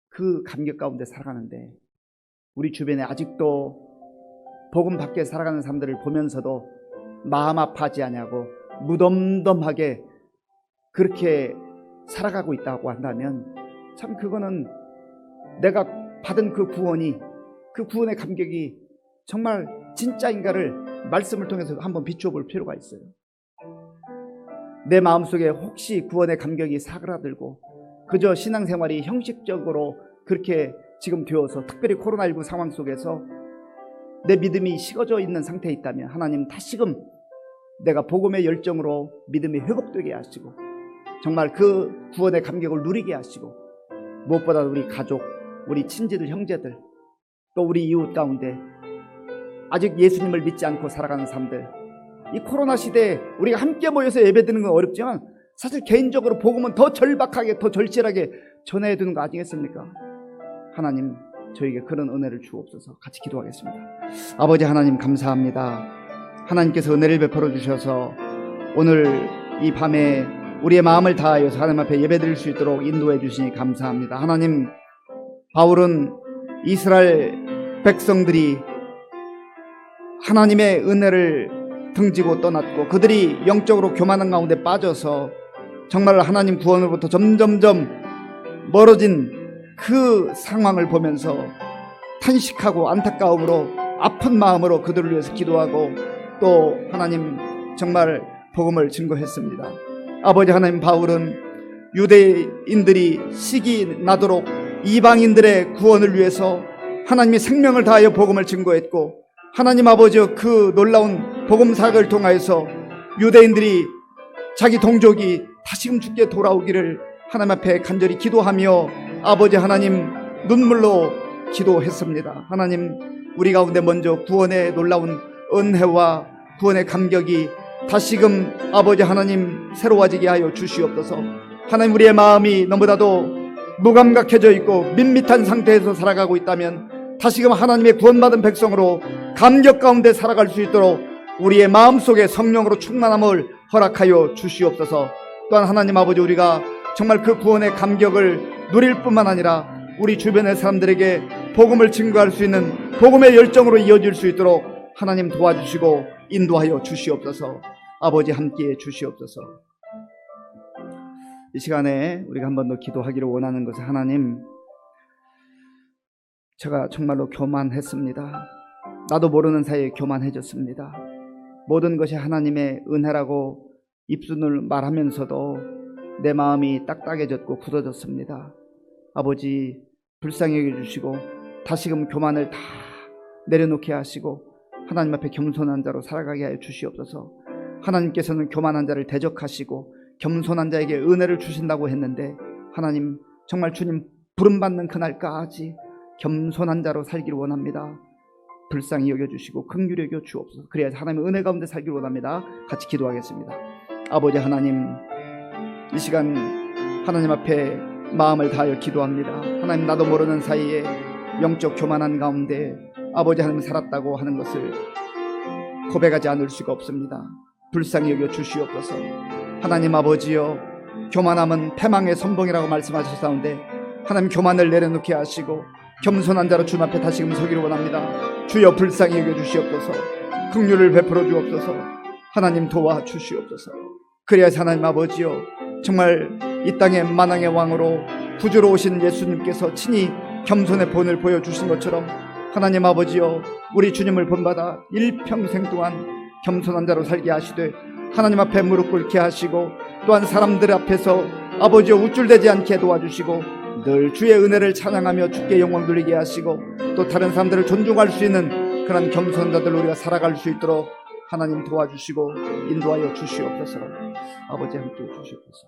그 감격 가운데 살아가는데 우리 주변에 아직도 복음 밖에 살아가는 사람들을 보면서도 마음 아파하지 않냐고 무덤덤하게 그렇게 살아가고 있다고 한다면 참 그거는 내가 받은 그 구원이 그 구원의 감격이 정말 진짜인가를 말씀을 통해서 한번 비추어 볼 필요가 있어요. 내 마음속에 혹시 구원의 감격이 사그라들고 그저 신앙생활이 형식적으로 그렇게 지금 되어서 특별히 코로나19 상황 속에서 내 믿음이 식어져 있는 상태에 있다면 하나님 다시금 내가 복음의 열정으로 믿음이 회복되게 하시고 정말 그 구원의 감격을 누리게 하시고 무엇보다 우리 가족, 우리 친지들, 형제들 또 우리 이웃 가운데 아직 예수님을 믿지 않고 살아가는 사람들 이 코로나 시대에 우리가 함께 모여서 예배드리는 건 어렵지만 사실 개인적으로 복음은 더 절박하게 더 절실하게 전해야 되는 거 아니겠습니까? 하나님 저에게 그런 은혜를 주옵소서. 같이 기도하겠습니다. 아버지 하나님 감사합니다. 하나님께서 은혜를 베풀어 주셔서 오늘 이 밤에 우리의 마음을 다하여서 하나님 앞에 예배드릴 수 있도록 인도해 주시니 감사합니다. 하나님, 바울은 이스라엘 백성들이 하나님의 은혜를 등지고 떠났고 그들이 영적으로 교만한 가운데 빠져서 정말 하나님 구원으로부터 점점점 멀어진 그 상황을 보면서 탄식하고 안타까움으로 아픈 마음으로 그들을 위해서 기도하고 또 하나님 정말 복음을 증거했습니다. 아버지 하나님, 바울은 유대인들이 식이 나도록 이방인들의 구원을 위해서 하나님이 생명을 다하여 복음을 증거했고 하나님 아버지 그 놀라운 복음 사역을 통하여서 유대인들이 자기 동족이 다시금 주께 돌아오기를 하나님 앞에 간절히 기도하며 아버지 하나님 눈물로 기도했습니다. 하나님, 우리 가운데 먼저 구원의 놀라운 은혜와 구원의 감격이 다시금 아버지 하나님 새로워지게 하여 주시옵소서. 하나님, 우리의 마음이 너무나도 무감각해져 있고 밋밋한 상태에서 살아가고 있다면 다시금 하나님의 구원받은 백성으로 감격 가운데 살아갈 수 있도록 우리의 마음속에 성령으로 충만함을 허락하여 주시옵소서. 또한 하나님 아버지, 우리가 정말 그 구원의 감격을 누릴 뿐만 아니라 우리 주변의 사람들에게 복음을 증거할 수 있는 복음의 열정으로 이어질 수 있도록 하나님 도와주시고 인도하여 주시옵소서. 아버지 함께해 주시옵소서. 이 시간에 우리가 한 번 더 기도하기를 원하는 것은, 하나님, 제가 정말로 교만했습니다. 나도 모르는 사이에 교만해졌습니다. 모든 것이 하나님의 은혜라고 입술을 말하면서도 내 마음이 딱딱해졌고 굳어졌습니다. 아버지, 불쌍히 여겨주시고 다시금 교만을 다 내려놓게 하시고 하나님 앞에 겸손한 자로 살아가게 하여 주시옵소서. 하나님께서는 교만한 자를 대적하시고 겸손한 자에게 은혜를 주신다고 했는데, 하나님 정말 주님 부름받는 그날까지 겸손한 자로 살기를 원합니다. 불쌍히 여겨주시고 긍휼히 여겨 주옵소서. 그래야 하나님의 은혜 가운데 살기를 원합니다. 같이 기도하겠습니다. 아버지 하나님, 이 시간 하나님 앞에 마음을 다하여 기도합니다. 하나님, 나도 모르는 사이에 영적 교만한 가운데 아버지 하나님 살았다고 하는 것을 고백하지 않을 수가 없습니다. 불쌍히 여겨 주시옵소서. 하나님 아버지여, 교만함은 패망의 선봉이라고 말씀하셨사온데 하나님, 교만을 내려놓게 하시고 겸손한 자로 주님 앞에 다시금 서기를 원합니다. 주여 불쌍히 여겨 주시옵소서. 긍휼을 베풀어 주옵소서. 하나님 도와 주시옵소서. 그래야 하나님 아버지여, 정말 이 땅의 만왕의 왕으로 구주로 오신 예수님께서 친히 겸손의 본을 보여주신 것처럼 하나님 아버지여, 우리 주님을 본받아 일평생 동안 겸손한 자로 살게 하시되 하나님 앞에 무릎 꿇게 하시고 또한 사람들 앞에서 아버지여 우쭐대지 않게 도와주시고 늘 주의 은혜를 찬양하며 주께 영광 돌리게 하시고 또 다른 사람들을 존중할 수 있는 그런 겸손한 자들로 우리가 살아갈 수 있도록 하나님 도와주시고 인도하여 주시옵소서. 아버지 함께 주시옵소서.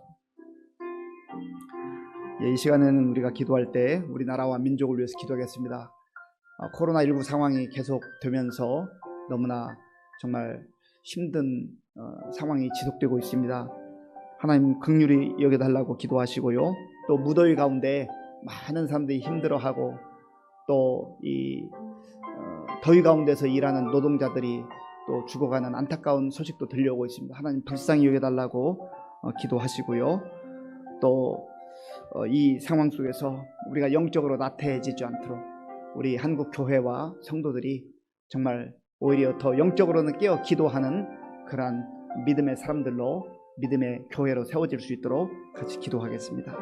이 시간에는 우리가 기도할 때 우리나라와 민족을 위해서 기도하겠습니다. 코로나19 상황이 계속되면서 너무나 정말 힘든 상황이 지속되고 있습니다. 하나님 긍휼히 여겨달라고 기도하시고요. 또 무더위 가운데 많은 사람들이 힘들어하고 또 이 더위 가운데서 일하는 노동자들이 또 죽어가는 안타까운 소식도 들려오고 있습니다. 하나님 불쌍히 여겨달라고 기도하시고요. 또 이 상황 속에서 우리가 영적으로 나태해지지 않도록 우리 한국 교회와 성도들이 정말 오히려 더 영적으로는 깨어 기도하는 그러한 믿음의 사람들로, 믿음의 교회로 세워질 수 있도록 같이 기도하겠습니다.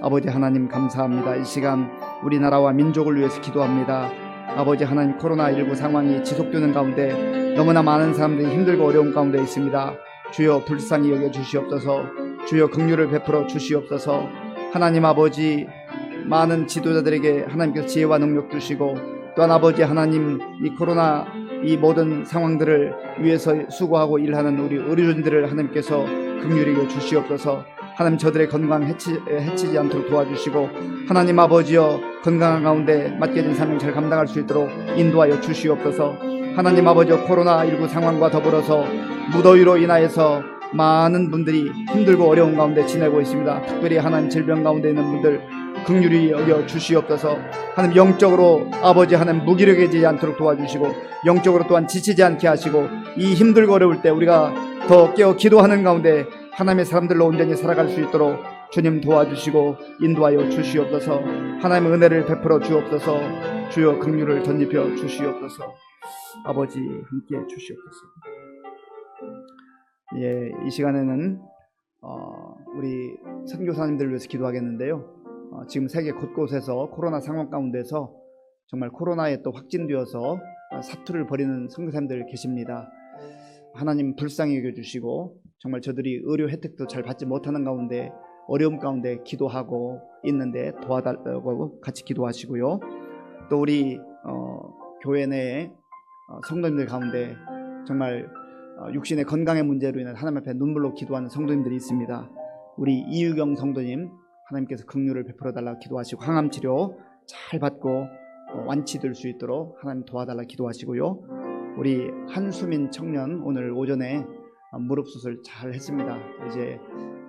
아버지 하나님 감사합니다. 이 시간 우리나라와 민족을 위해서 기도합니다. 아버지 하나님, 코로나19 상황이 지속되는 가운데 너무나 많은 사람들이 힘들고 어려운 가운데 있습니다. 주여 불쌍히 여겨 주시옵소서. 주여 긍휼을 베풀어 주시옵소서. 하나님 아버지, 많은 지도자들에게 하나님께서 지혜와 능력 주시고 또한 아버지 하나님, 이 코로나 이 모든 상황들을 위해서 수고하고 일하는 우리 의료진들을 하나님께서 긍휼히 여겨 주시옵소서. 하나님 저들의 건강 해치지 않도록 도와주시고 하나님 아버지여, 건강한 가운데 맡겨진 사명 잘 감당할 수 있도록 인도하여 주시옵소서. 하나님 아버지여, 코로나19 상황과 더불어서 무더위로 인하여서 많은 분들이 힘들고 어려운 가운데 지내고 있습니다. 특별히 하나님 질병 가운데 있는 분들, 긍휼히 여겨 주시옵소서. 하나님 영적으로 아버지 하나님 무기력해지지 않도록 도와주시고 영적으로 또한 지치지 않게 하시고 이 힘들고 어려울 때 우리가 더 깨어 기도하는 가운데 하나님의 사람들로 온전히 살아갈 수 있도록 주님 도와주시고 인도하여 주시옵소서. 하나님의 은혜를 베풀어 주옵소서. 주여 긍휼을 덧입혀 주시옵소서. 아버지 함께 주시옵소서. 예, 이 시간에는 우리 선교사님들을 위해서 기도하겠는데요. 지금 세계 곳곳에서 코로나 상황 가운데서 정말 코로나에 또 확진되어서 사투를 벌이는 선교사님들 계십니다. 하나님 불쌍히 여겨주시고 정말 저들이 의료 혜택도 잘 받지 못하는 가운데 어려움 가운데 기도하고 있는데 도와달라고 같이 기도하시고요. 또 우리 교회 내에 성도님들 가운데 정말 육신의 건강의 문제로 인해 하나님 앞에 눈물로 기도하는 성도님들이 있습니다. 우리 이유경 성도님 하나님께서 긍휼을 베풀어 달라고 기도하시고 항암 치료 잘 받고 완치될 수 있도록 하나님 도와달라고 기도하시고요. 우리 한수민 청년 오늘 오전에 무릎 수술 잘 했습니다. 이제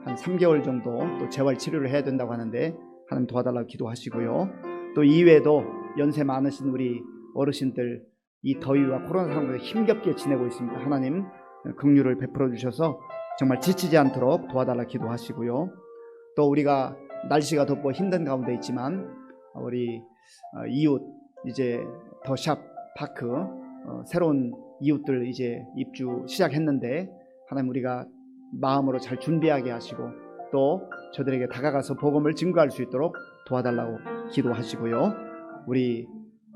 한 3개월 정도 또 재활 치료를 해야 된다고 하는데 하나님 도와달라고 기도하시고요. 또 이외에도 연세 많으신 우리 어르신들 이 더위와 코로나 상황에서 힘겹게 지내고 있습니다. 하나님 긍휼을 베풀어 주셔서 정말 지치지 않도록 도와달라고 기도하시고요. 또 우리가 날씨가 덥고 힘든 가운데 있지만 우리 이웃 이제 더샵 파크 새로운 이웃들 이제 입주 시작했는데 하나님 우리가 마음으로 잘 준비하게 하시고 또 저들에게 다가가서 복음을 증거할 수 있도록 도와달라고 기도하시고요. 우리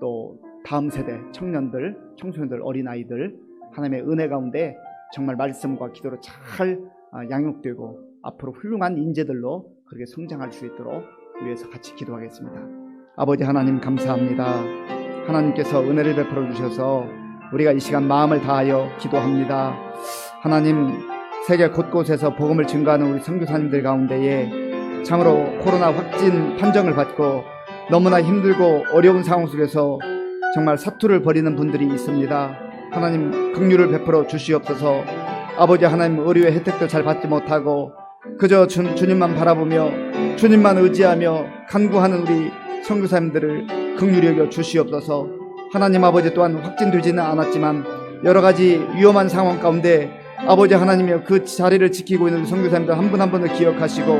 또 다음 세대 청년들, 청소년들, 어린아이들 하나님의 은혜 가운데 정말 말씀과 기도로 잘 양육되고 앞으로 훌륭한 인재들로 그렇게 성장할 수 있도록 위해서 같이 기도하겠습니다. 아버지 하나님 감사합니다. 하나님께서 은혜를 베풀어 주셔서 우리가 이 시간 마음을 다하여 기도합니다. 하나님 세계 곳곳에서 복음을 증거하는 우리 선교사님들 가운데에 참으로 코로나 확진 판정을 받고 너무나 힘들고 어려운 상황 속에서 정말 사투를 벌이는 분들이 있습니다. 하나님 긍휼을 베풀어 주시옵소서. 아버지 하나님 의료의 혜택도 잘 받지 못하고 그저 주님만 바라보며 주님만 의지하며 간구하는 우리 선교사님들을 긍휼히 여겨 주시옵소서. 하나님 아버지 또한 확진되지는 않았지만 여러 가지 위험한 상황 가운데 아버지 하나님이여 그 자리를 지키고 있는 선교사님들 한 분 한 분을 기억하시고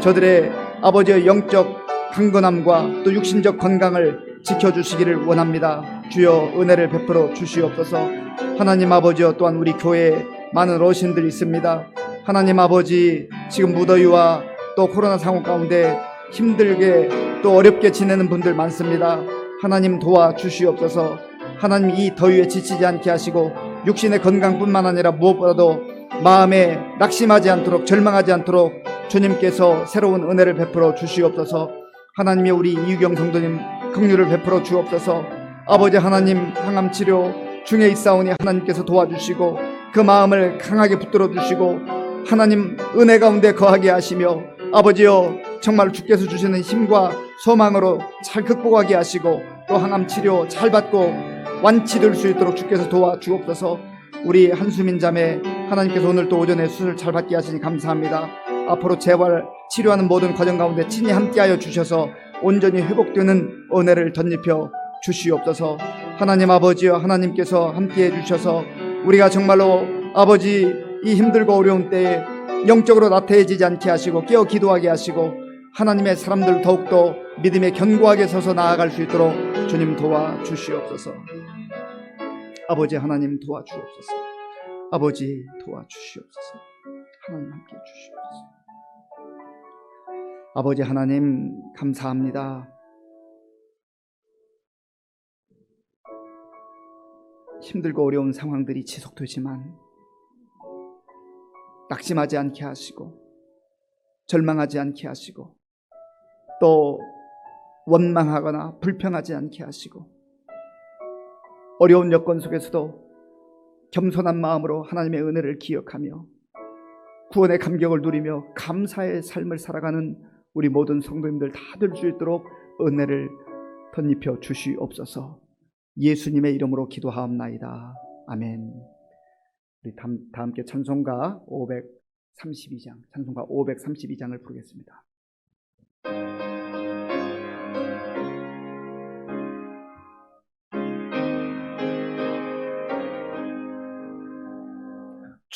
저들의 아버지의 영적 강건함과 또 육신적 건강을 지켜주시기를 원합니다. 주여 은혜를 베풀어 주시옵소서. 하나님 아버지여 또한 우리 교회에 많은 어르신들이 있습니다. 하나님 아버지 지금 무더위와 또 코로나 상황 가운데 힘들게 또 어렵게 지내는 분들 많습니다. 하나님 도와주시옵소서. 하나님 이 더위에 지치지 않게 하시고 육신의 건강뿐만 아니라 무엇보다도 마음에 낙심하지 않도록 절망하지 않도록 주님께서 새로운 은혜를 베풀어 주시옵소서. 하나님의 우리 이유경 성도님 긍휼을 베풀어 주옵소서. 아버지 하나님 항암 치료 중에 있사오니 하나님께서 도와주시고 그 마음을 강하게 붙들어 주시고 하나님 은혜 가운데 거하게 하시며 아버지여 정말 주께서 주시는 힘과 소망으로 잘 극복하게 하시고 또 항암 치료 잘 받고 완치될 수 있도록 주께서 도와주옵소서. 우리 한수민 자매 하나님께서 오늘 또 오전에 수술 잘 받게 하시니 감사합니다. 앞으로 재활 치료하는 모든 과정 가운데 친히 함께하여 주셔서 온전히 회복되는 은혜를 덧입혀 주시옵소서. 하나님 아버지여 하나님께서 함께해 주셔서 우리가 정말로 아버지 이 힘들고 어려운 때에 영적으로 나태해지지 않게 하시고 깨어 기도하게 하시고 하나님의 사람들 더욱더 믿음에 견고하게 서서 나아갈 수 있도록 주님 도와주시옵소서. 아버지 하나님 도와주옵소서. 아버지 도와주시옵소서. 하나님 함께 주시옵소서. 아버지 하나님 감사합니다. 힘들고 어려운 상황들이 지속되지만 낙심하지 않게 하시고 절망하지 않게 하시고 또 원망하거나 불평하지 않게 하시고 어려운 여건 속에서도 겸손한 마음으로 하나님의 은혜를 기억하며 구원의 감격을 누리며 감사의 삶을 살아가는 우리 모든 성도님들 다 될 수 있도록 은혜를 덧입혀 주시옵소서. 예수님의 이름으로 기도하옵나이다. 아멘. 우리 다 함께 찬송가 532장 부르겠습니다.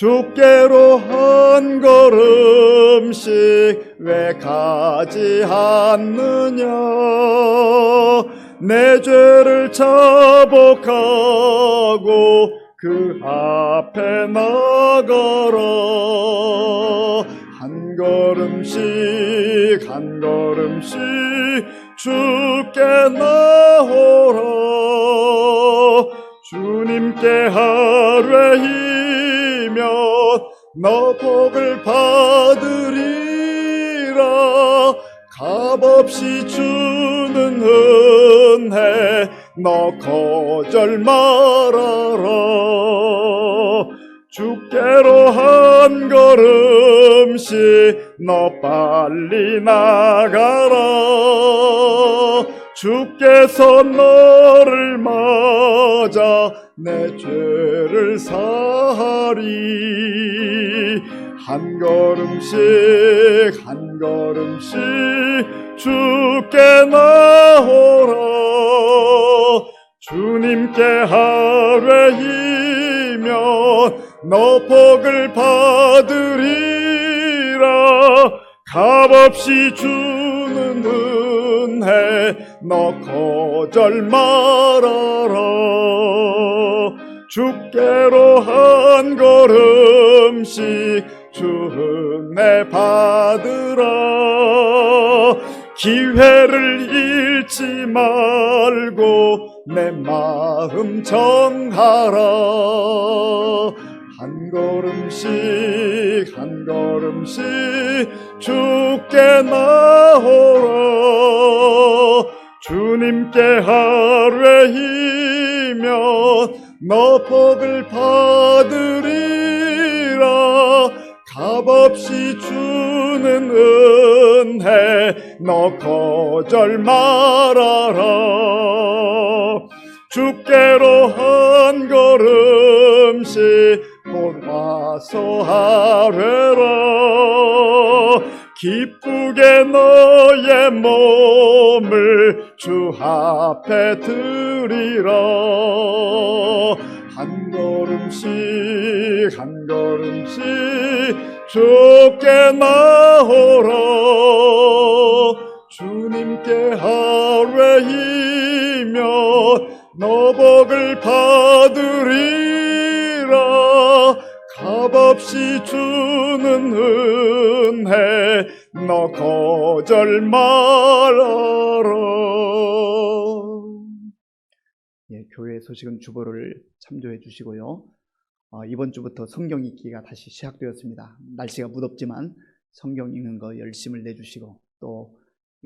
주께로 한 걸음씩 왜 가지 않느냐. 내 죄를 자복하고 그 앞에 나가라. 한 걸음씩 한 걸음씩 주께 나오라. 주님께 하루이면 너 복을 받으리라. 값없이 주는 은혜 너 거절 말아라. 주께로 한 걸음씩 너 빨리 나가라. 주께서 너를 맞아 내 죄를 사하리. 한 걸음씩 한 걸음씩 주께 나오라. 주님께 하루이면 너 복을 받으리라. 값없이 주는 은혜 너 거절 말아라. 주께로 한 걸음씩 주 은혜 받으라. 기회를 잃지 말고 내 마음 정하라. 한 걸음씩 한 걸음씩 주께 나오라. 주님께 하루이면 너 복을 받으리라. 값없이 주는 은혜 너 거절 말아라. 주께로 한 걸음씩 곧 와서 하래라. 기쁘게 너의 몸을 주 앞에 드리라. 한 걸음씩 한 걸음씩 주께 나오라. 주님께 하루이면 너 복을 받으리라. 값없이 주는 은혜 너 거절 말아라. 예, 교회 소식은 주보를 참조해 주시고요. 이번 주부터 성경 읽기가 다시 시작되었습니다. 날씨가 무덥지만 성경 읽는 거 열심을 내주시고 또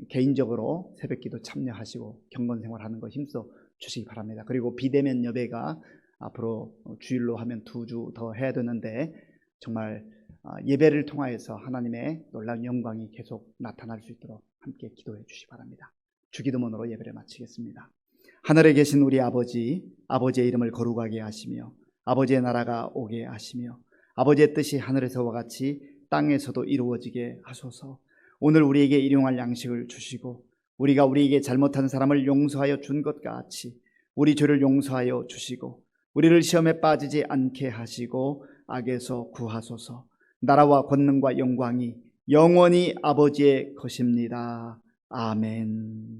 개인적으로 새벽기도 참여하시고 경건생활하는 거 힘써 주시기 바랍니다. 그리고 비대면 예배가 앞으로 주일로 하면 2주 더 해야 되는데 정말 예배를 통하여서 하나님의 놀라운 영광이 계속 나타날 수 있도록 함께 기도해 주시기 바랍니다. 주기도문으로 예배를 마치겠습니다. 하늘에 계신 우리 아버지, 아버지의 이름을 거룩하게 하시며 아버지의 나라가 오게 하시며 아버지의 뜻이 하늘에서와 같이 땅에서도 이루어지게 하소서. 오늘 우리에게 일용할 양식을 주시고 우리가 우리에게 잘못한 사람을 용서하여 준 것 같이 우리 죄를 용서하여 주시고 우리를 시험에 빠지지 않게 하시고 악에서 구하소서. 나라와 권능과 영광이 영원히 아버지의 것입니다. 아멘.